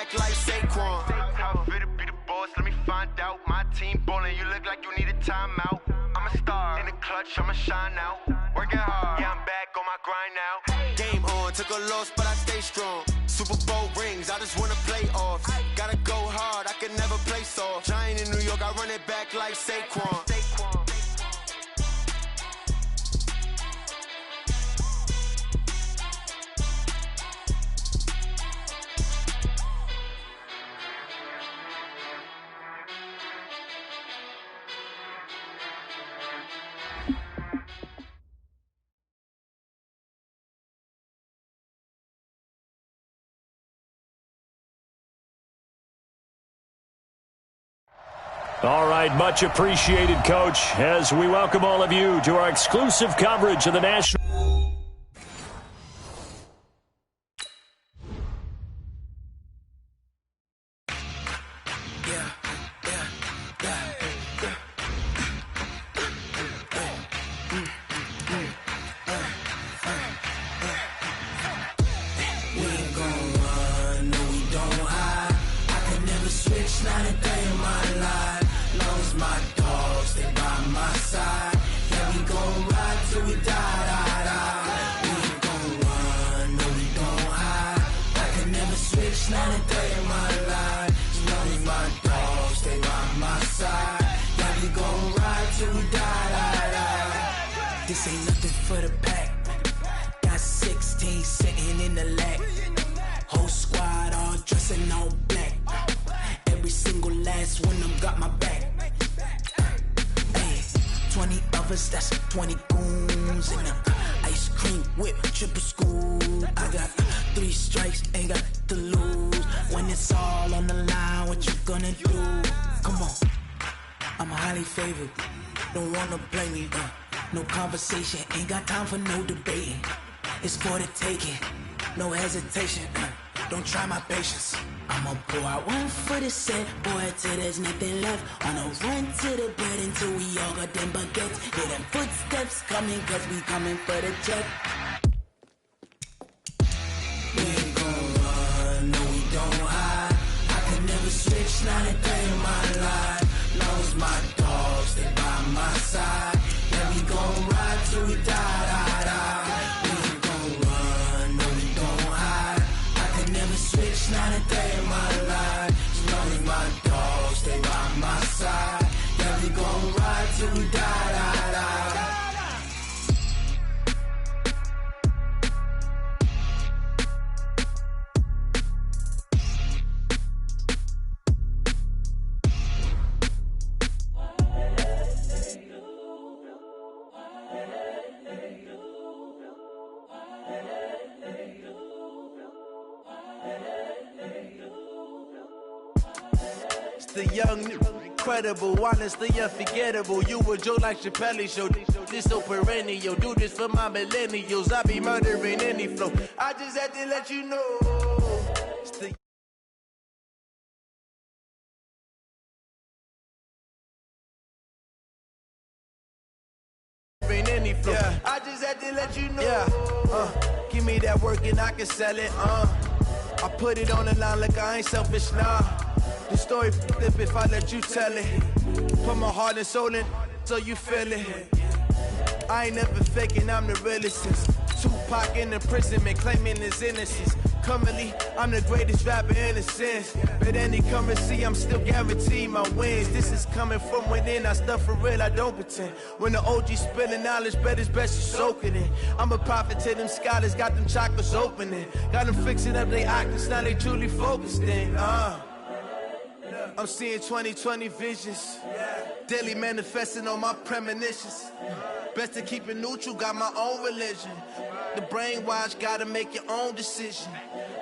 back like Saquon. How fit to be the boss? Let me find out. My team ballin', you look like you need a timeout. I'm a star in the clutch, I'ma shine out. Working hard, yeah, I'm back on my grind now. Game on, took a loss, but I stay strong. Super Bowl rings, I just wanna play off. Gotta go hard, I can never play soft. Giant in New York, I run it back like Saquon. All right, much appreciated, Coach, as we welcome all of you to our exclusive coverage of the National. This ain't nothing for the pack. Got 16 sitting in the lap. Whole squad all dressing all black. Every single last one of them got my back. Hey, 20 of us, that's 20 goons. And ice cream whip, triple school. I got 3 strikes, ain't got to lose. When it's all on the line, what you gonna do? Come on, I'm highly favored. Don't wanna blame me, no conversation, ain't got time for no debating. It's for the taking, no hesitation. Don't try my patience. I'ma pour out one for the set, boy, till there's nothing left. On a run to the bread until we all got them baguettes. Hear them footsteps coming, cause we coming for the check. We ain't gon' run, no we don't hide. I can never switch, not a day in my life. Long as my dogs, they by my side. We gon' ride till we die. We ain't gon' run, no we don't hide. I can never switch, not a day in my life. As long as my dogs stay by my side. Yeah, we gon' ride till we die. The young, incredible, honestly unforgettable. You a joke like Chappelle Show. This so perennial. Do this for my millennials. I be murdering any flow. I just had to let you know. It's the any flow. Yeah. I just had to let you know. Yeah. Give me that work and I can sell it. I put it on the line like I ain't selfish, nah. The story flip if I let you tell it. Put my heart and soul in so you feel it. I ain't never faking, I'm the realest since Tupac in imprisonment, claiming his innocence. Currently, I'm the greatest rapper in a sense. But any currency, I'm still guaranteed my wins. This is coming from within, I stuff for real, I don't pretend. When the OG spilling knowledge, bet it's best you soak it in. I'm a prophet to them scholars, got them chakras opening. Got them fixing up their octaves, now they truly focused in. I'm seeing 2020 visions. Daily manifesting on my premonitions. Best to keep it neutral, got my own religion. The brainwash, gotta make your own decision.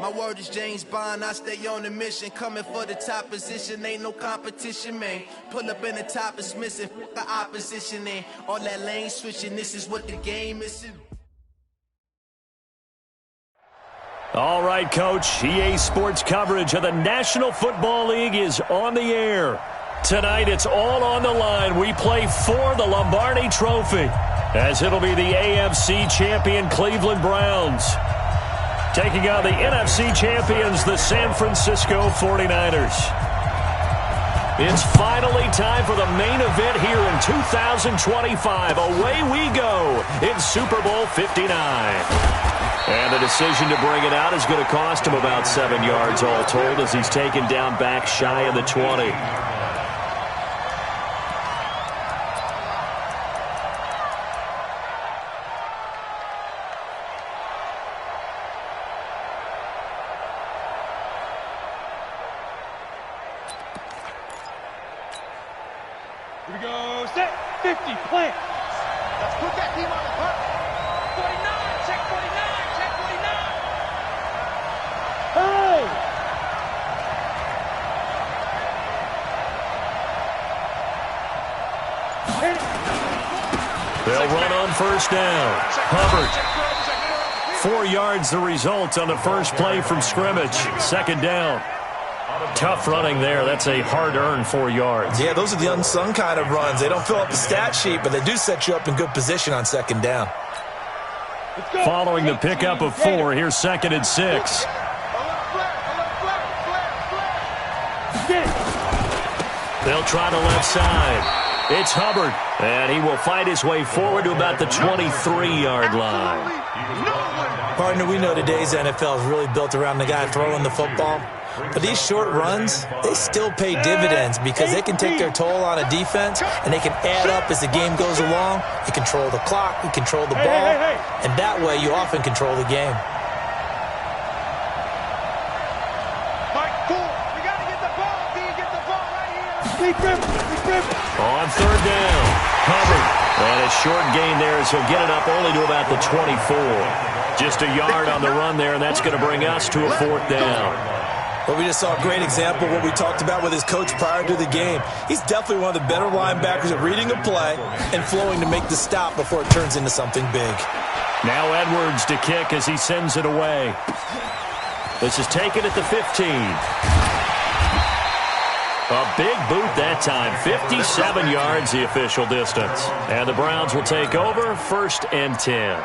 My word is James Bond, I stay on the mission. Coming for the top position, ain't no competition, man. Pull up in the top, it's missing, the opposition in. All that lane switching, this is what the game is. All right, Coach, EA Sports coverage of the National Football League is on the air. Tonight, it's all on the line. We play for the Lombardi Trophy, as it'll be the AFC champion Cleveland Browns taking on the NFC champions, the San Francisco 49ers. It's finally time for the main event here in 2025. Away we go in Super Bowl 59. And the decision to bring it out is going to cost him about 7 yards all told as he's taken down back shy of the 20. Here we go, set, 50, plant. Let's put that team on the clock. 49, check 49, check 49. Hey! They'll run on first down. Hubbard. 4 yards the result on the first play from scrimmage. Second down. Tough running there. That's a hard-earned 4 yards. Yeah, those are the unsung kind of runs. They don't fill up the stat sheet, but they do set you up in good position on second down. Following the pickup of 4, here's 2nd and 6. They'll try the left side. It's Hubbard, and he will fight his way forward to about the 23-yard line. Partner, we know today's NFL is really built around the guy throwing the football. But these short runs, they still pay dividends because they can take their toll on a defense, and they can add up as the game goes along. You control the clock, you control the ball, and that way you often control the game. Mike, cool. We got to get the ball. Do you get the ball right here? On third down, Hubbard. And a short gain there as he'll get it up only to about the 24. Just a yard on the run there, and that's going to bring us to a 4th down. Well, we just saw a great example of what we talked about with his coach prior to the game. He's definitely one of the better linebackers at reading a play and flowing to make the stop before it turns into something big. Now Edwards to kick as he sends it away. This is taken at the 15. A big boot that time. 57 yards the official distance. And the Browns will take over 1st and 10.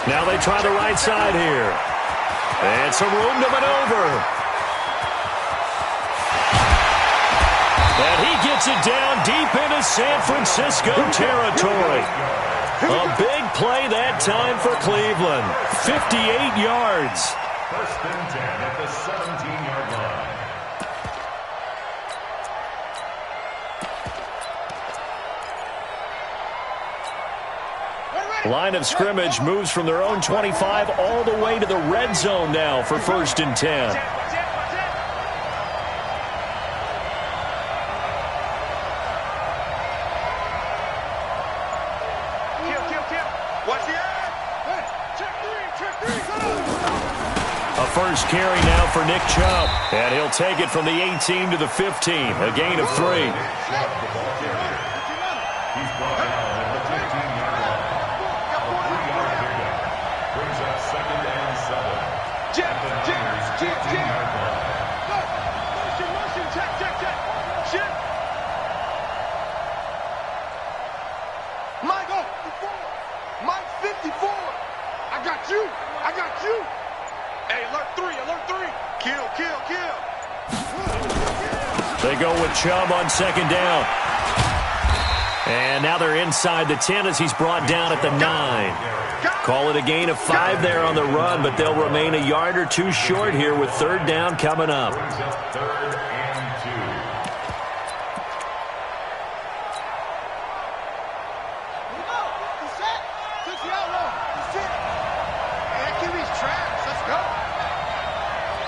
Now they try the right side here. And some room to maneuver. And he gets it down deep into San Francisco territory. A big play that time for Cleveland. 58 yards. 1st and 10 at the 17-yard line. Line of scrimmage moves from their own 25 all the way to the red zone now for 1st and 10. A first carry now for Nick Chubb. And he'll take it from the 18 to the 15. A gain of 3. They go with Chubb on 2nd down. And now they're inside the 10 as he's brought down at the 9. Call it a gain of 5 there on the run, but they'll remain a yard or 2 short here with 3rd down coming up. 3rd and 2.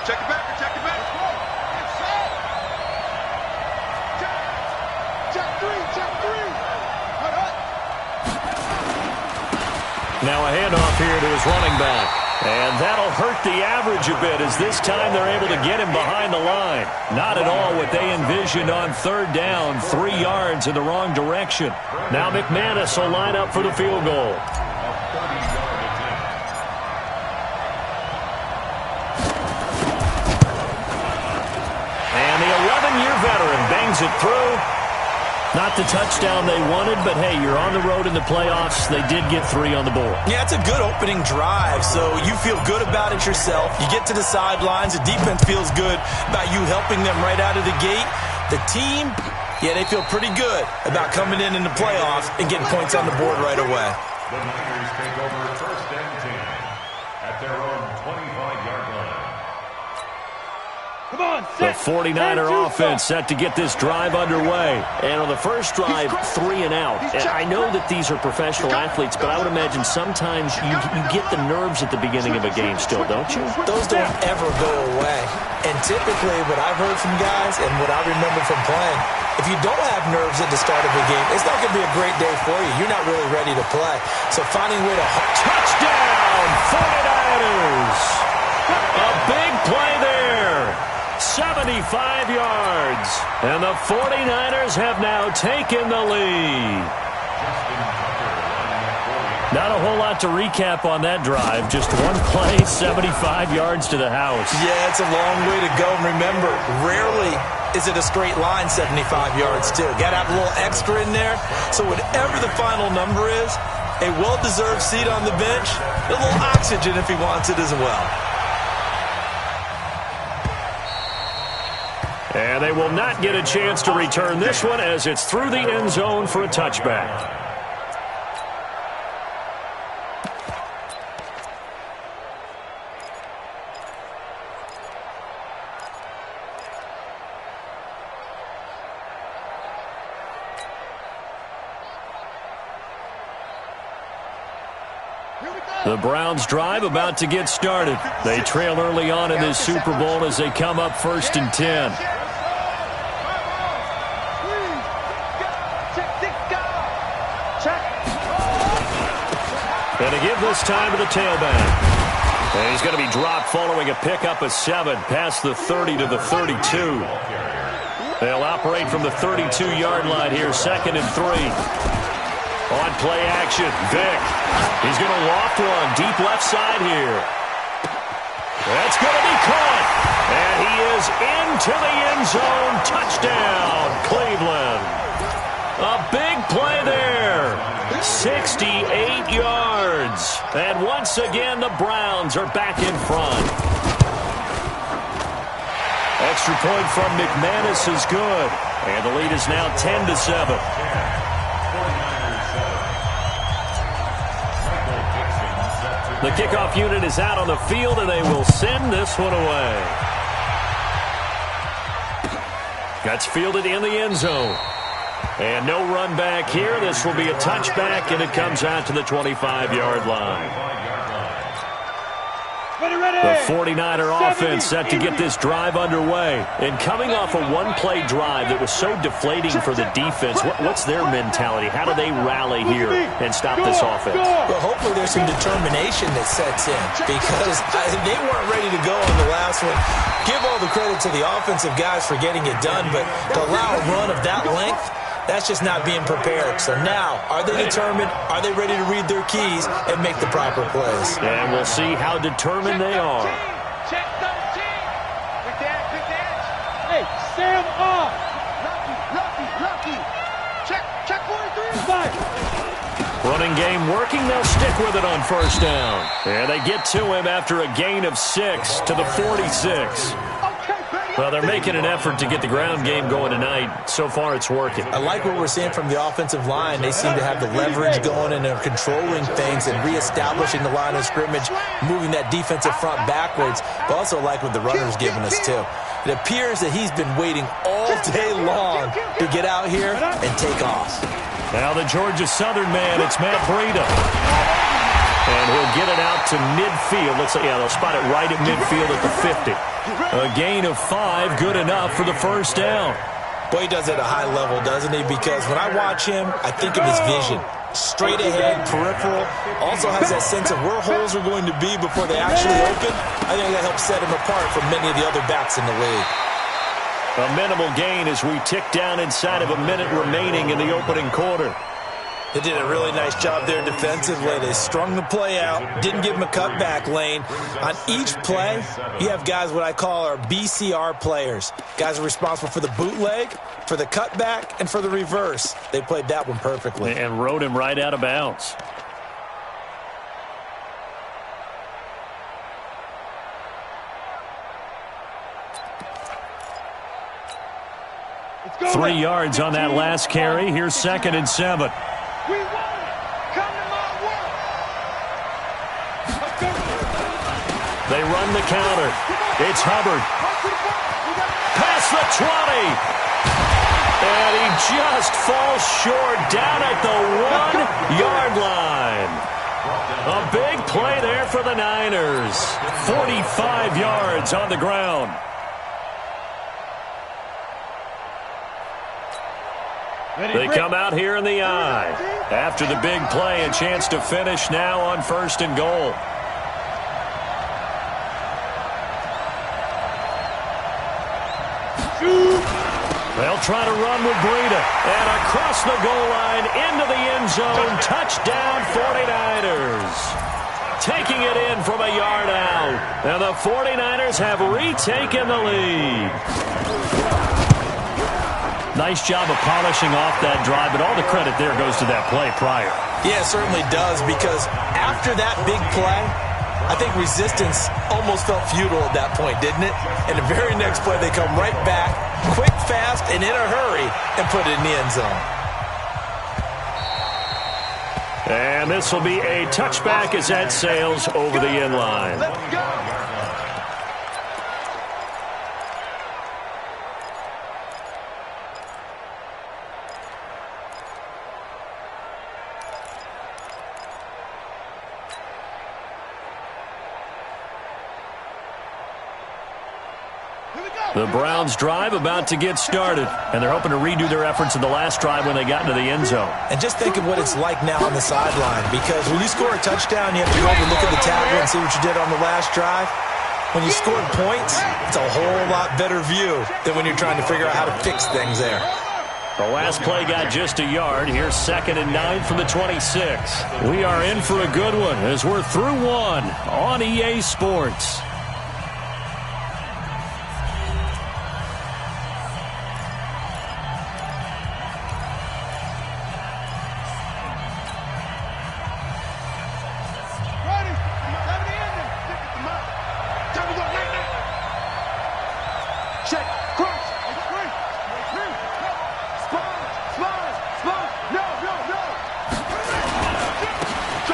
Check it back. Now a handoff here to his running back. And that'll hurt the average a bit, as this time they're able to get him behind the line. Not at all what they envisioned on third down, 3 yards in the wrong direction. Now McManus will line up for the field goal. And the 11-year veteran bangs it through. Not the touchdown they wanted, but hey, you're on the road in the playoffs. They did get 3 on the board. Yeah, it's a good opening drive, so you feel good about it yourself. You get to the sidelines. The defense feels good about you helping them right out of the gate. The team, yeah, they feel pretty good about coming in the playoffs and getting points on the board right away. The Niners take over first and 10 at their own 25-yard line. Come on, the 49er offense set to get this drive underway. And on the first drive, 3 and out. And I know that these are professional athletes, but I would imagine sometimes you get the nerves at the beginning of a game still, don't you? Those don't ever go away. And typically what I've heard from guys and what I remember from playing, if you don't have nerves at the start of a game, it's not going to be a great day for you. You're not really ready to play. So finding a way to... Touchdown, 49ers! A big play there. 75 yards. And the 49ers have now taken the lead. Not a whole lot to recap on that drive. Just one play, 75 yards to the house. Yeah, it's a long way to go. Remember, rarely is it a straight line 75 yards, too. Got to have a little extra in there. So whatever the final number is, a well-deserved seat on the bench, a little oxygen if he wants it as well. And they will not get a chance to return this one as it's through the end zone for a touchback. The Browns drive about to get started. They trail early on in this Super Bowl as they come up 1st and 10. And to give this time to the tailback. And he's going to be dropped following a pickup of 7 past the 30 to the 32. They'll operate from the 32-yard line here, 2nd and 3. On play action, Vick. He's going to loft one deep left side here. That's going to be caught. And he is into the end zone. Touchdown, Cleveland. A big play there. 68 yards. And once again, the Browns are back in front. Extra point from McManus is good. And the lead is now 10-7. The kickoff unit is out on the field, and they will send this one away. That's fielded in the end zone. And no run back here. This will be a touchback, and it comes out to the 25-yard line. The 49er offense set to get this drive underway. And coming off a one-play drive that was so deflating for the defense, what's their mentality? How do they rally here and stop this offense? Well, hopefully there's some determination that sets in, because they weren't ready to go on the last one. Give all the credit to the offensive guys for getting it done, but to allow a run of that length, that's just not being prepared. So now, are they determined? Are they ready to read their keys and make the proper plays? And we'll see how determined they are. Check 13. Good catch. Hey, Sam off. Lucky. Check 43. Five. Running game working. They'll stick with it on first down. And they get to him after a gain of 6 to the 46. Well, they're making an effort to get the ground game going tonight. So far, it's working. I like what we're seeing from the offensive line. They seem to have the leverage going, and they're controlling things and reestablishing the line of scrimmage, moving that defensive front backwards. But also like what the runner's giving us, too. It appears that he's been waiting all day long to get out here and take off. Now the Georgia Southern man, it's Matt Breida. And he'll get it out to midfield. They'll spot it right at midfield at the 50. A gain of 5, good enough for the first down. Boy, he does it at a high level, doesn't he? Because when I watch him, I think of his vision. straight ahead, peripheral. Also has that sense of where holes are going to be before they actually open. I think that helps set him apart from many of the other backs in the league. A minimal gain as we tick down inside of a minute remaining in the opening quarter. They did a really nice job there defensively. They strung the play out, didn't give him a cutback lane. On each play, you have guys what I call our BCR players. Guys are responsible for the bootleg, for the cutback, and for the reverse. They played that one perfectly. And rode him right out of bounds. Let's go. 3 yards on that last carry. Here's 2nd and 7. We won it. Come to my work. Let's go. They run the counter. It's Hubbard. Past the 20. And he just falls short down at the 1-yard line. A big play there for the Niners. 45 yards on the ground. They come out here in the eye. After the big play, a chance to finish now on 1st and goal. They'll try to run with Breida. And across the goal line, into the end zone. Touchdown 49ers. Taking it in from a yard out. And the 49ers have retaken the lead. Nice job of polishing off that drive, but all the credit there goes to that play prior. Yeah, it certainly does, because after that big play, I think resistance almost felt futile at that point, didn't it? And the very next play, they come right back, quick, fast, and in a hurry, and put it in the end zone. And this will be a touchback as that sails over the end line. Let's go. The Browns drive about to get started, and they're hoping to redo their efforts in the last drive when they got into the end zone. And just think of what it's like now on the sideline, because when you score a touchdown, you have to go over and look at the tackle and see what you did on the last drive. When you scored points, it's a whole lot better view than when you're trying to figure out how to fix things there. The last play got just a yard. Here's 2nd and 9 from the 26. We are in for a good one as we're through one on EA Sports.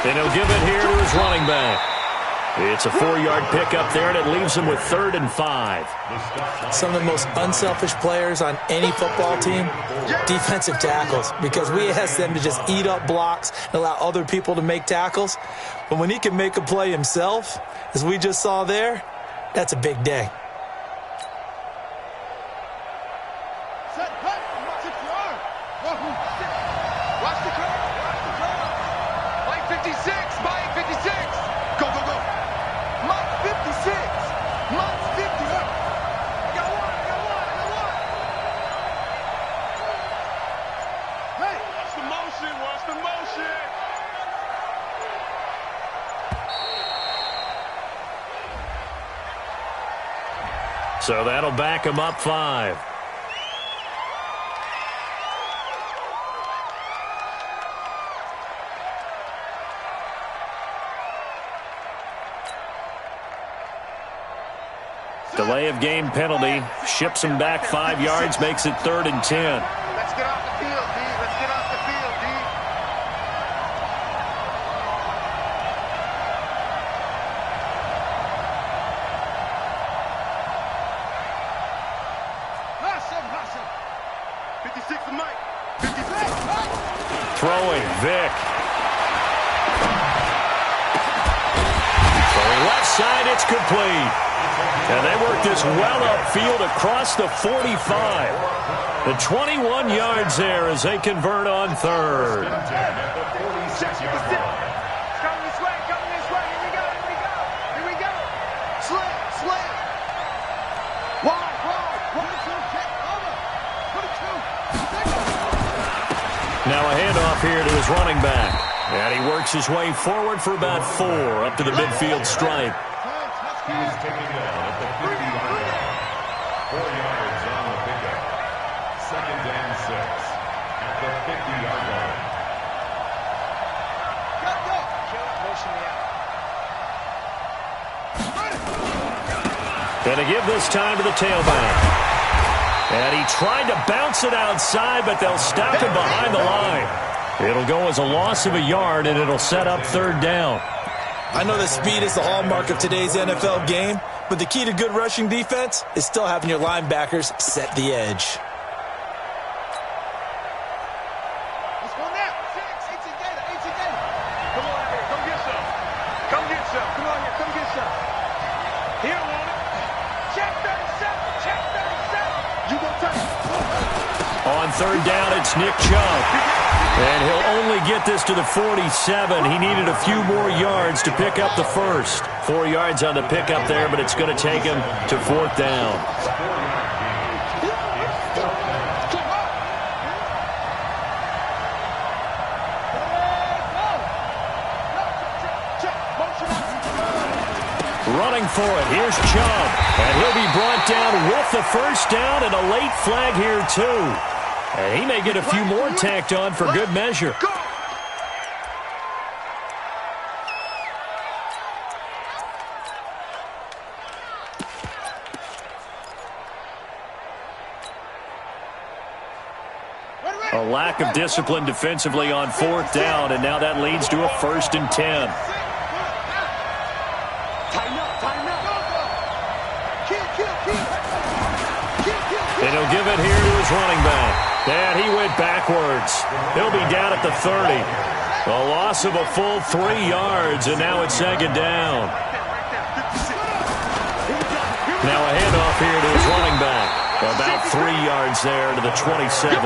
And he'll give it here to his running back. It's a 4-yard pickup there, and it leaves him with 3rd and 5. Some of the most unselfish players on any football team, defensive tackles, because we ask them to just eat up blocks and allow other people to make tackles. But when he can make a play himself, as we just saw there, that's a big day. So that'll back him up 5. Delay of game penalty. Ships him back 5 yards, makes it 3rd and 10. Let's get off the field, D. Let's get off the field, D. Hustle. 56 to Mike. 56. Throwing, Vic. Throwing left side, it's complete. And they work this well upfield across the 45. The 21 yards there as they convert on 3rd. here to his running back. And he works his way forward for about 4 up to the midfield stripe. He was taken down at the 50-yard line. 4 yards on the pickup. 2nd and 6 at the 50-yard line. And to give this time to the tailback. And he tried to bounce it outside, but they'll stop him behind the line. It'll go as a loss of a yard, and it'll set up 3rd down. I know that speed is the hallmark of today's NFL game, but the key to good rushing defense is still having your linebackers set the edge. Let's go now. 18 Gator. Come on here. Come get some. Come get some. Come on here. Come get some. He don't want it. Check 37. Check 37. You gonna touch it. On 3rd down, it's Nick Chubb. And he'll only get this to the 47. He needed a few more yards to pick up the first. 4 yards on the pickup there, but it's going to take him to 4th down. Running for it. Here's Chubb. And he'll be brought down with the first down and a late flag here, too. And he may get a few more tacked on for good measure. A lack of discipline defensively on 4th down, and now that leads to a 1st and 10. And he'll give it here to his running back. And he went backwards. He'll be down at the 30. A loss of a full 3 yards, and now it's 2nd down. Now a handoff here to his running back. About 3 yards there to the 27. He's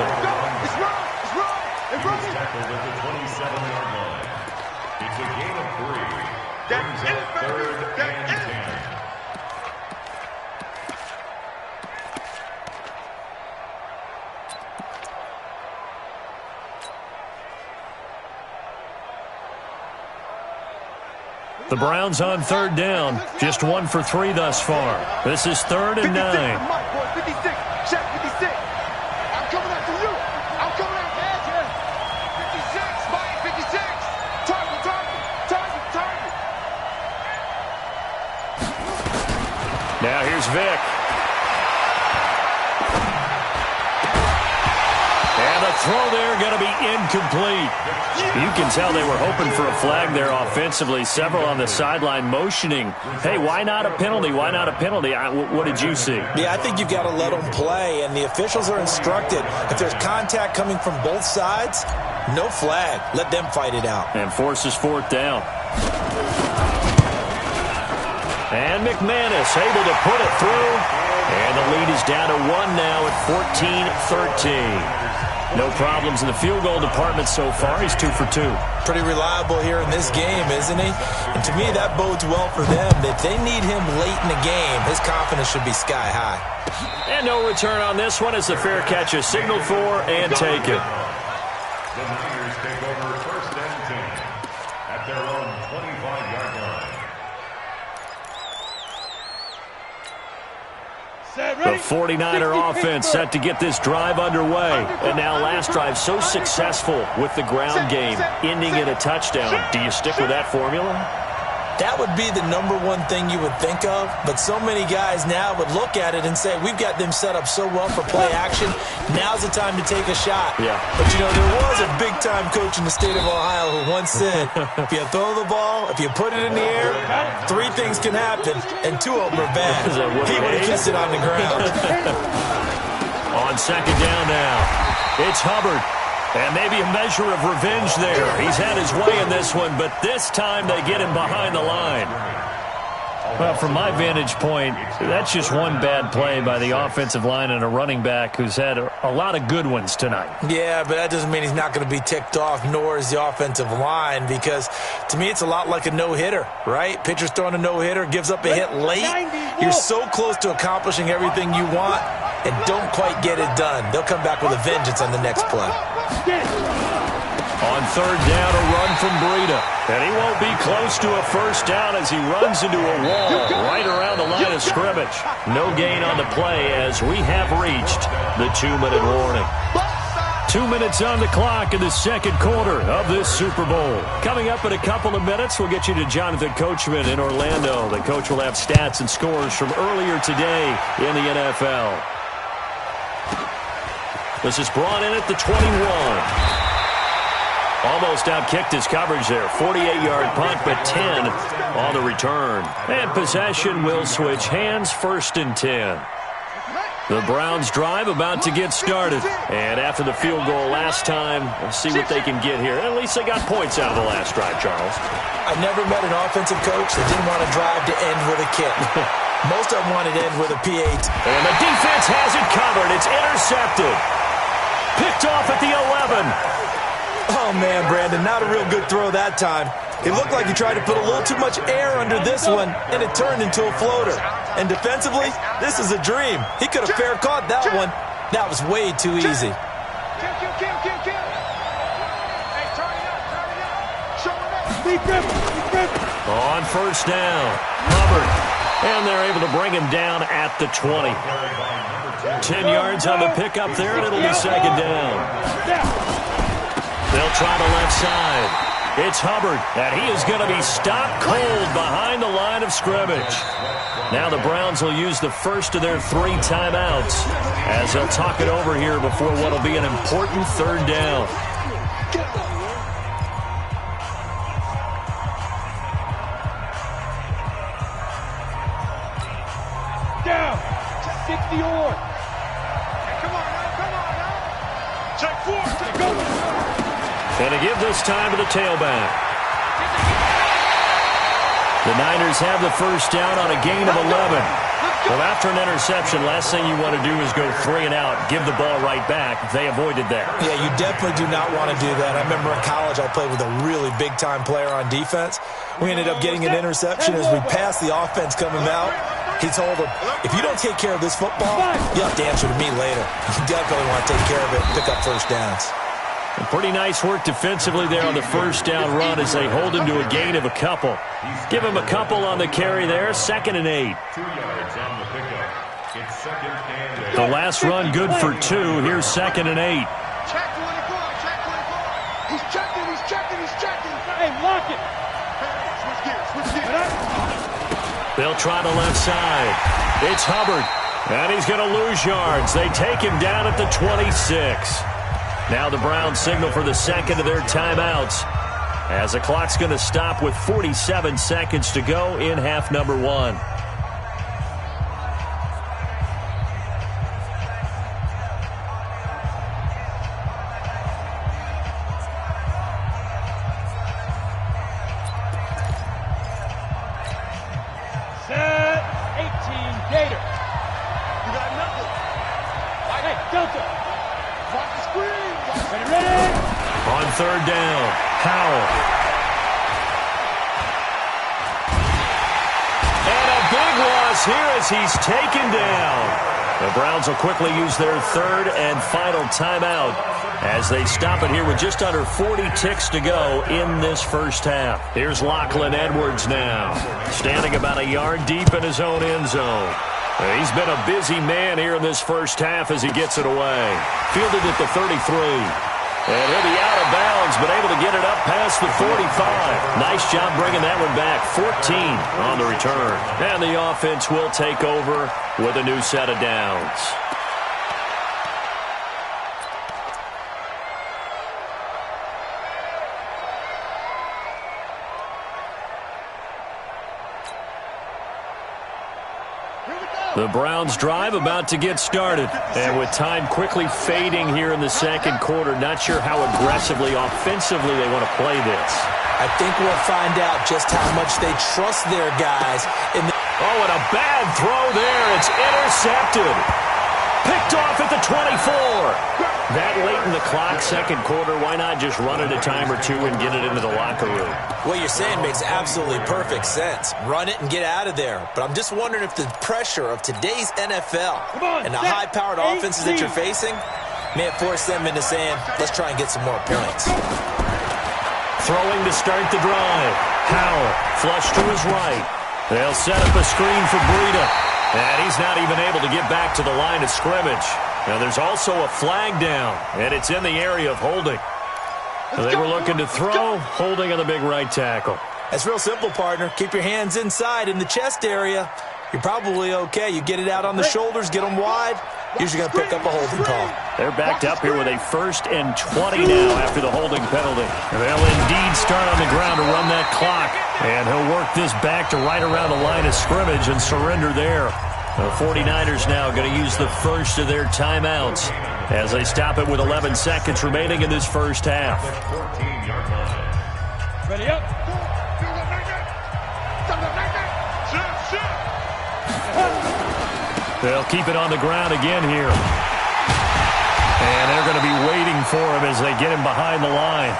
tackled at the 27-yard line. It's a gain of 3. Brings up 3rd and 10. The Browns on 3rd down. Just 1 for 3 thus far. This is 3rd and 9. 56. Check 56. I'm coming after you. I'm coming after you. 56. Mike 56. Target. Now here's Vic. And the throw there going to be incomplete. You can tell they were hoping for a flag there offensively. Several on the sideline motioning. Hey, why not a penalty? Why not a penalty? What did you see? Yeah, I think you've got to let them play, and the officials are instructed. If there's contact coming from both sides, no flag. Let them fight it out. And forces 4th down. And McManus able to put it through. And the lead is down to 1 now at 14-13. No problems in the field goal department so far. He's 2 for 2. Pretty reliable here in this game, isn't he? And to me, that bodes well for them. If they need him late in the game, his confidence should be sky high. And no return on this one as the fair catch is signaled for and taken. The Niners take over 1st and 10 at their own 25-yard line. The 49er offense set to get this drive underway. And now last drive so successful with the ground game, ending in a touchdown. Do you stick with that formula? That would be the #1 thing you would think of, but so many guys now would look at it and say, we've got them set up so well for play action, now's the time to take a shot. Yeah. But, you know, there was a big-time coach in the state of Ohio who once said, if you throw the ball, if you put it in the air, 3 things can happen, and 2 of them are bad. He would have kissed it on the ground. On 2nd down now, it's Hubbard. And maybe a measure of revenge there. He's had his way in this one, but this time they get him behind the line. Well, from my vantage point, that's just one bad play by the offensive line and a running back who's had a lot of good ones tonight. Yeah, but that doesn't mean he's not going to be ticked off, nor is the offensive line, because to me it's a lot like a no-hitter, right? Pitcher's throwing a no-hitter, gives up a hit late. You're so close to accomplishing everything you want and don't quite get it done. They'll come back with a vengeance on the next play. On On third down, a run from Breida. And he won't be close to a first down as he runs into a wall right around the line of scrimmage. No gain on the play as we have reached the 2-minute warning. 2 minutes on the clock in the second quarter of this Super Bowl. Coming up in a couple of minutes, we'll get you to Jonathan Coachman in Orlando. The coach will have stats and scores from earlier today in the NFL. This is brought in at the 21. Almost outkicked his coverage there. 48-yard punt, but 10 on the return. And possession will switch hands, 1st and 10. The Browns drive about to get started. And after the field goal last time, let's see what they can get here. At least they got points out of the last drive, Charles. I never met an offensive coach that didn't want to drive to end with a kick. Most of them wanted to end with a P8. And the defense has it covered. It's intercepted. Picked off at the 11. Oh, man, Brandon, not a real good throw that time. It looked like he tried to put a little too much air under this one, and it turned into a floater. And defensively, this is a dream. He could have fair caught that one. That was way too easy. On first down, Hubbard. And they're able to bring him down at the 20. 10 yards on the pickup there, and it'll be second down. They'll try the left side. It's Hubbard, and he is going to be stopped cold behind the line of scrimmage. Now the Browns will use the first of their 3 timeouts as they'll talk it over here before what will be an important third down. Down. 60 on. Come on now. Check 4. Go. And to give this time to the tailback. The Niners have the first down on a gain of 11. Well, after an interception, last thing you want to do is go 3 and out, give the ball right back. They avoided that. Yeah, you definitely do not want to do that. I remember in college I played with a really big-time player on defense. We ended up getting an interception as we passed the offense coming out. He told him, if you don't take care of this football, you have to answer to me later. You definitely want to take care of it and pick up first downs. And pretty nice work defensively there on the first down run as they hold him to a gain of a couple. Give him a couple on the carry there, 2nd and 8. 2 yards on the pickup. It's 2nd and 8. The last run good for 2. Here's 2nd and 8. Check 24, check 24. He's checking. Hey, lock it. Switch gears. They'll try the left side. It's Hubbard, and he's going to lose yards. They take him down at the 26. Now the Browns signal for the second of their timeouts as the clock's going to stop with 47 seconds to go in half number 1. Set 18 Gator. You got nothing. Hey, Delta. Watch the screen. Ready. On third down, Howell. And a big loss here as he's taken down. The Browns will quickly use their third and final timeout as they stop it here with just under 40 ticks to go in this first half. Here's Lachlan Edwards now, standing about a yard deep in his own end zone. He's been a busy man here in this first half as he gets it away. Fielded at the 33. And he'll be out of bounds, but able to get it up past the 45. Nice job bringing that one back. 14 on the return. And the offense will take over with a new set of downs. The Browns drive about to get started. And with time quickly fading here in the second quarter, not sure how aggressively, offensively they want to play this. I think we'll find out just how much they trust their guys. Oh, and a bad throw there. It's intercepted. Picked off at the 24. That late in the clock, second quarter, why not just run it a time or two and get it into the locker room? What you're saying makes absolutely perfect sense. Run it and get out of there. But I'm just wondering if the pressure of today's NFL and the high-powered offenses that you're facing may have forced them into saying, let's try and get some more points. throwing to start the drive. Howell, flush to his right. They'll set up a screen for Breida. And he's not even able to get back to the line of scrimmage. Now there's also a flag down, and it's in the area of holding. They were looking to throw, holding on the big right tackle. That's real simple, partner. Keep your hands inside in the chest area. You're probably okay. You get it out on the shoulders, get them wide. Usually going to pick up a holding call. They're backed up here with a 1st and 20 now after the holding penalty. They'll indeed start on the ground to run that clock. And he'll work this back to right around the line of scrimmage and surrender there. The 49ers now going to use the first of their timeouts as they stop it with 11 seconds remaining in this first half. Ready up. They'll keep it on the ground again here. And they're going to be waiting for him as they get him behind the line.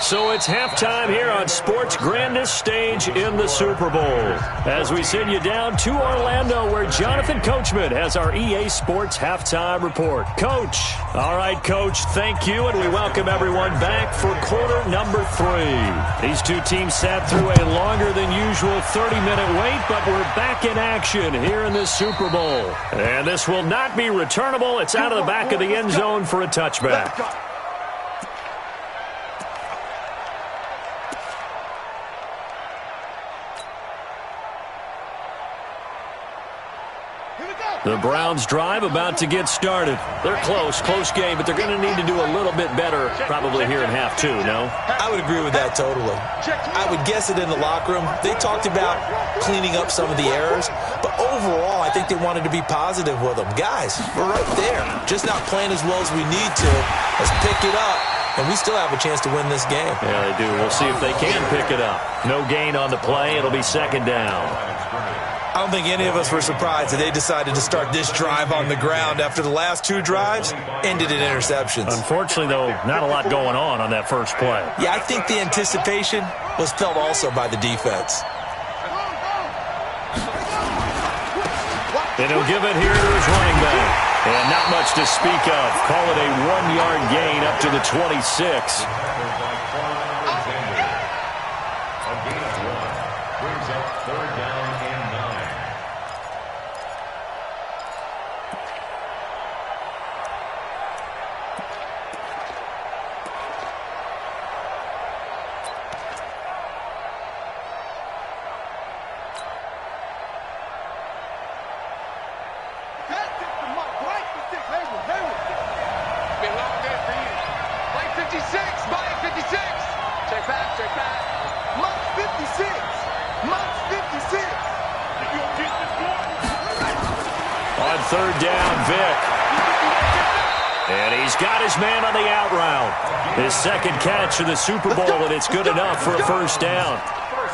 So it's halftime here on sports' grandest stage in the Super Bowl. As we send you down to Orlando, where Jonathan Coachman has our EA Sports halftime report. Coach. All right, Coach, thank you, and we welcome everyone back for quarter number 3. These two teams sat through a longer than usual 30-minute wait, but we're back in action here in the Super Bowl. And this will not be returnable. It's out of the back of the end zone for a touchback. The Browns drive about to get started. They're close game, but they're going to need to do a little bit better probably here in half 2, no? I would agree with that totally. I would guess it in the locker room. They talked about cleaning up some of the errors, but overall I think they wanted to be positive with them. Guys, we're right there. Just not playing as well as we need to. Let's pick it up, and we still have a chance to win this game. Yeah, they do. We'll see if they can pick it up. No gain on the play. It'll be 2nd down. I don't think any of us were surprised that they decided to start this drive on the ground after the last 2 drives ended in interceptions. Unfortunately, though, not a lot going on that first play. Yeah, I think the anticipation was felt also by the defense. And he'll give it here to his running back. And not much to speak of. Call it a 1-yard gain up to the 26. On 3rd down, Vic. And he's got his man on the out route. His 2nd catch of the Super Bowl, and it's good enough for a 1st down.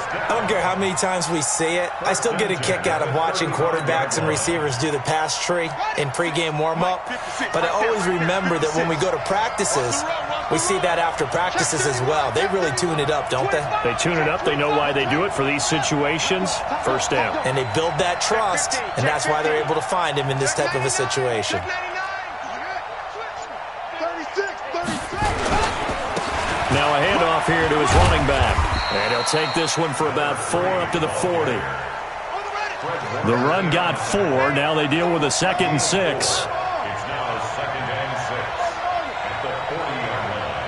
I don't care how many times we see it. I still get a kick out of watching quarterbacks and receivers do the pass tree in pregame warm-up. But I always remember that when we go to practices, we see that after practices as well. They really tune it up, don't they? They tune it up. They know why they do it for these situations. 1st down. And they build that trust, and that's why they're able to find him in this type of a situation. Now a handoff here to his running back. And he'll take this one for about 4 up to the 40. The run got 4. Now they deal with a 2nd and 6. It's now 2nd and 6 at the 40-yard line.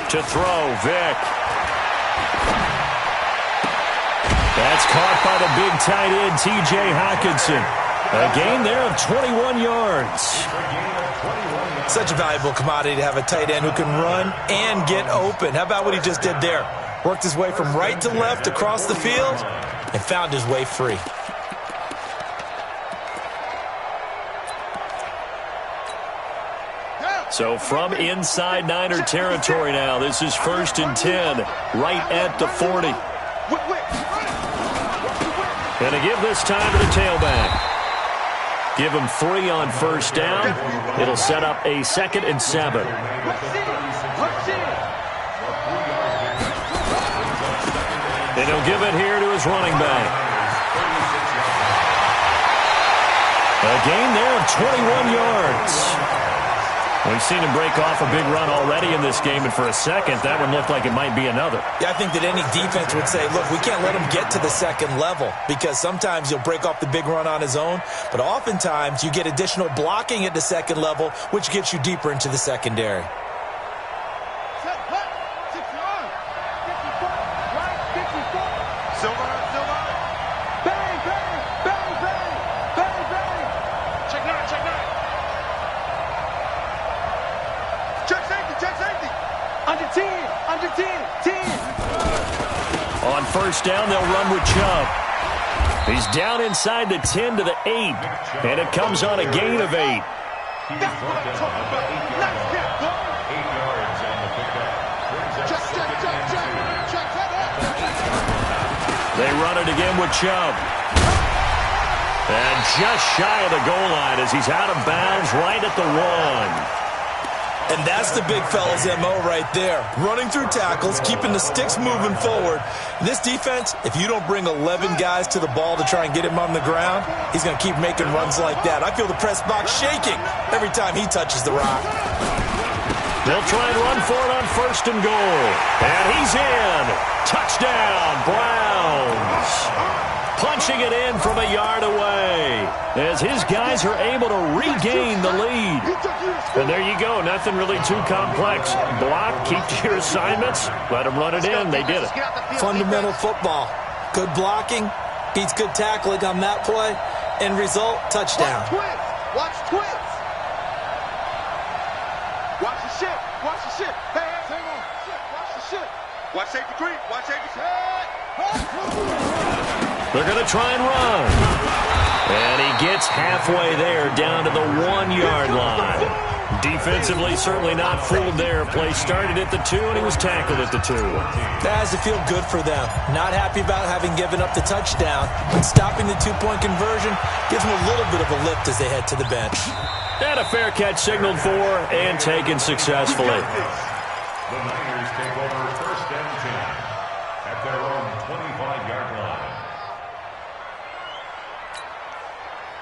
To throw, Vic. That's caught by the big tight end, T.J. Hockenson. A gain there of 21 yards. Such a valuable commodity to have a tight end who can run and get open. How about what he just did there? Worked his way from right to left across the field and found his way free. So from inside Niner territory now, this is 1st and 10, right at the 40. And to give this time to the tailback. Give him 3 on 1st down. It'll set up a 2nd and 7. And he'll give it here to his running back. A gain there of 21 yards. We've seen him break off a big run already in this game, and for a second, that one looked like it might be another. Yeah, I think that any defense would say, look, we can't let him get to the second level, because sometimes he'll break off the big run on his own, but oftentimes you get additional blocking at the second level, which gets you deeper into the secondary. On first down, they'll run with Chubb. He's down inside the 10 to the 8, and it comes on a gain of 8. That's what I'm talking about. Nice hit, boy. 8 yards on the pickup. Check that out. They run it again with Chubb. And just shy of the goal line as he's out of bounds right at the 1. And that's the big fella's MO right there. Running through tackles, keeping the sticks moving forward. This defense, if you don't bring 11 guys to the ball to try and get him on the ground, he's going to keep making runs like that. I feel the press box shaking every time he touches the rock. They'll try and run for it on first and goal. And he's in. Touchdown, Browns. Punching it in from a yard away as his guys are able to regain the lead. And there you go. Nothing really too complex. Block, keep to your assignments, let them run it in. They did it. Fundamental football. Good blocking beats good tackling on that play. End result, touchdown. Watch twins. Watch the shit. Watch the shit. Hey, hang on. Watch the shit. Watch safety creep. Watch safety creep. They're going to try and run. And he gets halfway there down to the 1-yard line. Defensively, certainly not fooled there. Play started at the 2, and he was tackled at the 2. That has to feel good for them. Not happy about having given up the touchdown, but stopping the 2-point conversion gives them a little bit of a lift as they head to the bench. And a fair catch signaled for and taken successfully. The Niners take over first and 10 at their own 25-yard line.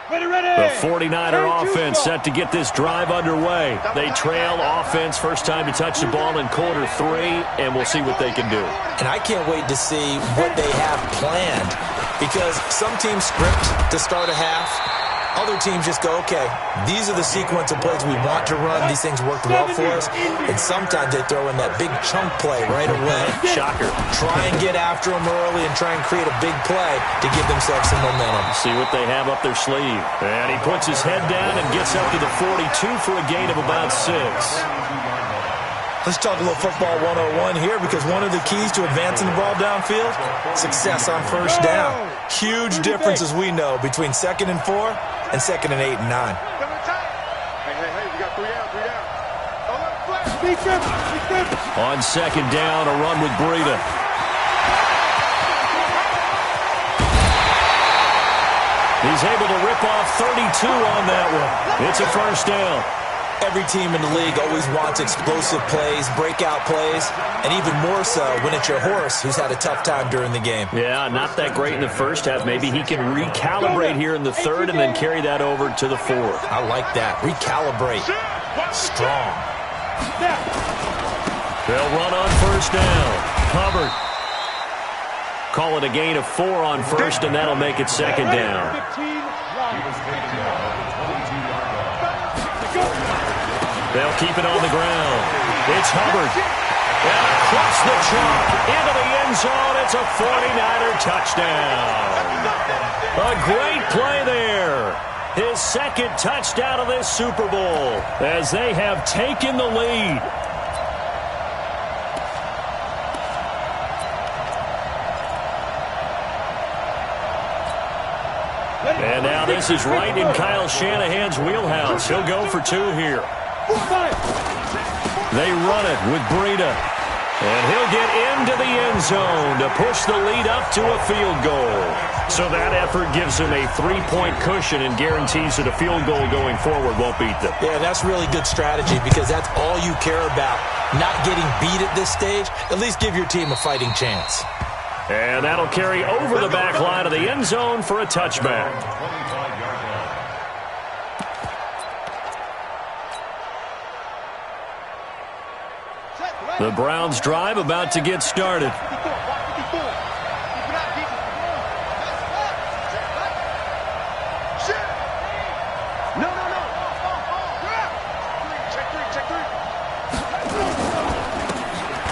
The 49er offense set to get this drive underway. They trail offense first time to touch the ball in quarter 3, and we'll see what they can do. And I can't wait to see what they have planned, because some teams script to start a half. Other teams just go, okay, these are the sequence of plays we want to run. These things worked well for us. And sometimes they throw in that big chunk play right away. Shocker. Try and get after them early and try and create a big play to give themselves some momentum. See what they have up their sleeve. And he puts his head down and gets up to the 42 for a gain of about 6. Let's talk a little football 101 here, because one of the keys to advancing the ball downfield, success on first down. Huge difference, as we know, between 2nd and 4 and 2nd and 8 and 9. Hey, we got 3 out. On second down, a run with Breida. He's able to rip off 32 on that one. It's a first down. Every team in the league always wants explosive plays, breakout plays, and even more so when it's your horse who's had a tough time during the game. Yeah, not that great in the first half. Maybe he can recalibrate here in the 3rd and then carry that over to the 4th. I like that. Recalibrate. Strong. They'll run on first down. Hubbard. Call it a gain of 4 on first, and that'll make it second down. They'll keep it on the ground. It's Hubbard. And across the chalk into the end zone. It's a 49er touchdown. A great play there. His 2nd touchdown of this Super Bowl as they have taken the lead. And now this is right in Kyle Shanahan's wheelhouse. He'll go for 2 here. They run it with Breida. And he'll get into the end zone to push the lead up to a field goal. So that effort gives him a 3-point cushion and guarantees that a field goal going forward won't beat them. Yeah, that's really good strategy, because that's all you care about. Not getting beat at this stage. At least give your team a fighting chance. And that'll carry over the back line of the end zone for a touchback. 25-yard line. The Browns' drive about to get started.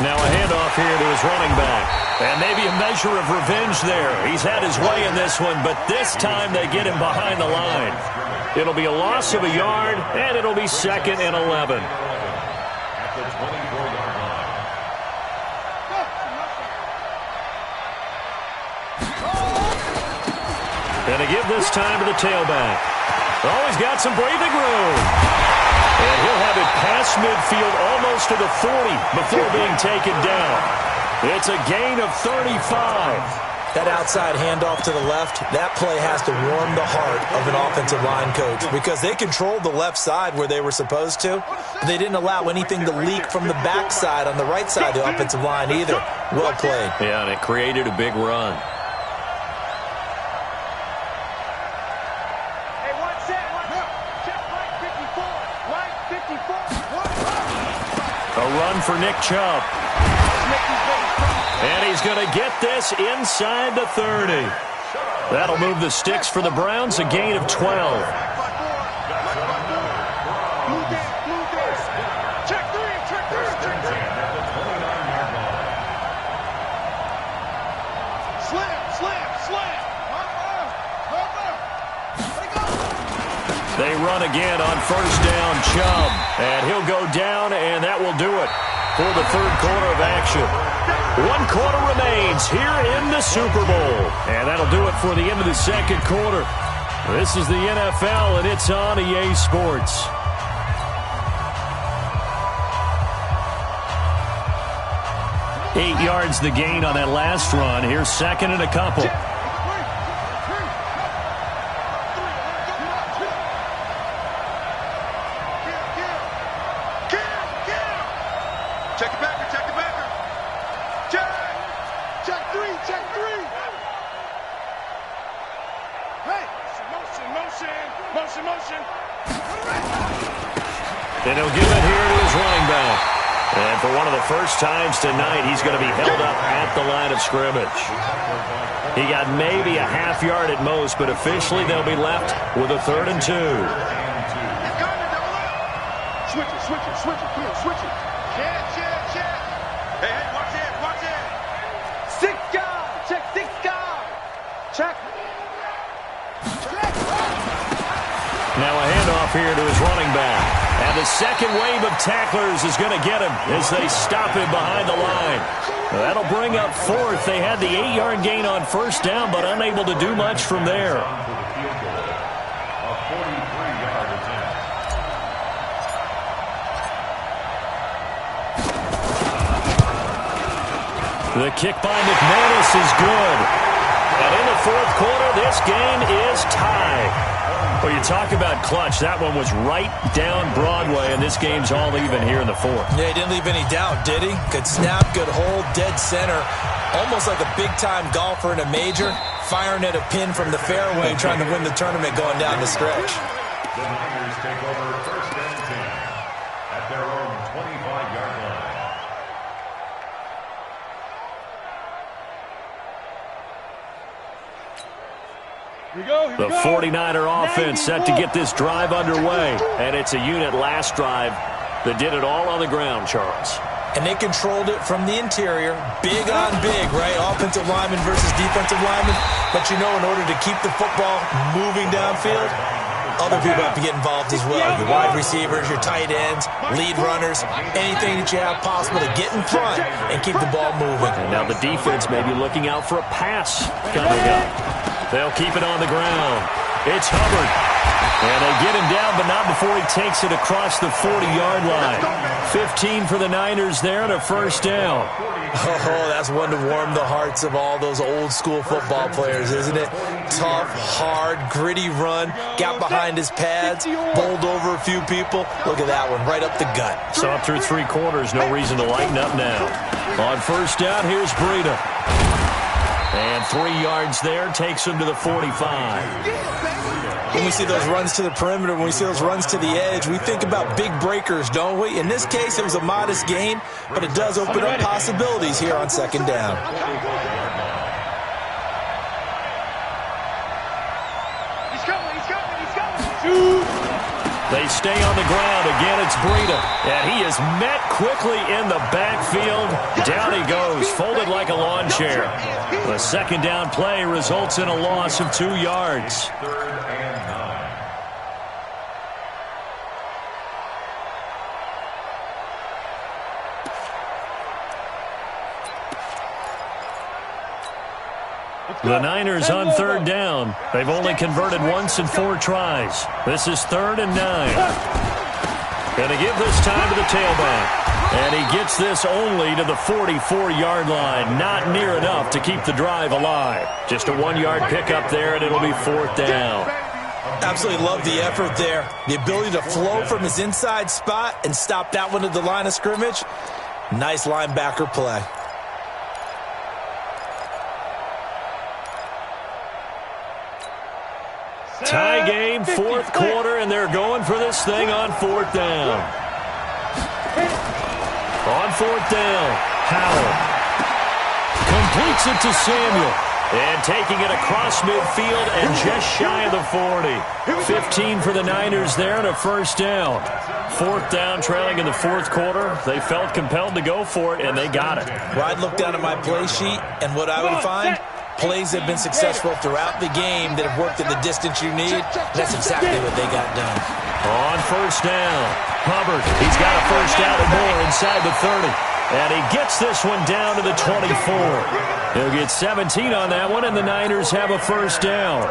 Now a handoff here to his running back. And maybe a measure of revenge there. He's had his way in this one, but this time they get him behind the line. It'll be a loss of a yard, and it'll be 2nd and 11. At the 24-yard line. And to give this time to the tailback. Oh, he's got some breathing room. And he'll have it past midfield almost to the 40 before being taken down. It's a gain of 35. That outside handoff to the left, that play has to warm the heart of an offensive line coach because they controlled the left side where they were supposed to. But they didn't allow anything to leak from the backside on the right side of the offensive line either. Well played. Yeah, and it created a big run. A run for Nick Chubb. And he's going to get this inside the 30. That'll move the sticks for the Browns, a gain of 12. They run again on first down, Chubb. And he'll go down, and that will do it for the third quarter of action. 1 quarter remains here in the Super Bowl. And that'll do it for the end of the second quarter. This is the NFL, and it's on EA Sports. Eight yards the gain on that last run. Here's 2nd and a couple. And he'll give it here to his running back. And for one of the first times tonight, he's going to be held up at the line of scrimmage. He got maybe a half yard at most, but officially they'll be left with a 3rd and 2. Switch it, switch it, switch it, come on, switch it. Check. Hey, watch it. 6 guard, check 6 guard. Check. Now a handoff here to his running back. And the second wave of tacklers is going to get him as they stop him behind the line. That'll bring up 4th. They had the 8-yard gain on first down, but unable to do much from there. A 43-yard attempt. The kick by McManus is good. And in the fourth quarter, this game is tied. Well, you talk about clutch. That one was right down Broadway, and this game's all even here in the fourth. Yeah, he didn't leave any doubt, did he? Good snap, good hold, dead center. Almost like a big-time golfer in a major, firing at a pin from the fairway, trying to win the tournament going down the stretch. The Niners take over 1st and 10 at their own 25-yard line. The 49er offense set to get this drive underway. And it's a unit last drive that did it all on the ground, Charles. And they controlled it from the interior. Big on big, right? Offensive lineman versus defensive lineman. But you know, in order to keep the football moving downfield, other people have to get involved as well. Your wide receivers, your tight ends, lead runners, anything that you have possible to get in front and keep the ball moving. And now the defense may be looking out for a pass coming up. They'll keep it on the ground. It's Hubbard. And they get him down, but not before he takes it across the 40-yard line. 15 for the Niners there and a first down. Oh, that's one to warm the hearts of all those old-school football players, isn't it? Tough, hard, gritty run. Got behind his pads, bowled over a few people. Look at that one, right up the gut. So up through 3 quarters, no reason to lighten up now. On first down, here's Breida. And 3 yards there takes him to the 45. When we see those runs to the perimeter, when we see those runs to the edge, we think about big breakers, don't we? In this case, it was a modest gain, but it does open up possibilities here on second down. They stay on the ground. Again, it's Breida. And he is met quickly in the backfield. Down he goes, folded like a lawn chair. The second down play results in a loss of 2 yards. The Niners on third down. They've only converted once in 4 tries. This is 3rd and 9. Going to give this time to the tailback. And he gets this only to the 44-yard line. Not near enough to keep the drive alive. Just a 1-yard pickup there, and it'll be 4th down. Absolutely love the effort there. The ability to flow from his inside spot and stop that one at the line of scrimmage. Nice linebacker play. Tie game, 4th quarter, and they're going for this thing on 4th down. On 4th down, Howell completes it to Samuel. And taking it across midfield and just shy of the 40. 15 for the Niners there and a 1st down. 4th down, trailing in the 4th quarter. They felt compelled to go for it, and they got it. Well, I'd look down at my play sheet, and what I would find, plays have been successful throughout the game that have worked at the distance you need. That's exactly what they got done. On 1st down, Hubbard, he's got a 1st down and more inside the 30. And he gets this one down to the 24. He'll get 17 on that one, and the Niners have a 1st down.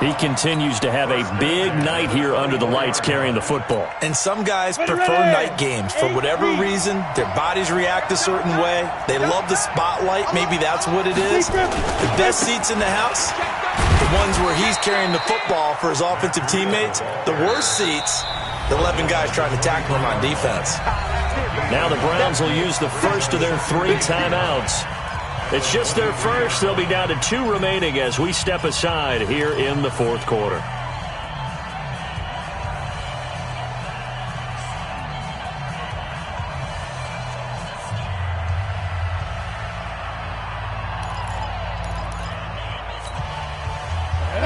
He continues to have a big night here under the lights carrying the football. And some guys prefer night games. For whatever reason, their bodies react a certain way. They love the spotlight. Maybe that's what it is. The best seats in the house, the ones where he's carrying the football for his offensive teammates. The worst seats, the 11 guys trying to tackle him on defense. Now the Browns will use the first of their 3 timeouts. It's just their first. They'll be down to 2 remaining as we step aside here in the 4th quarter.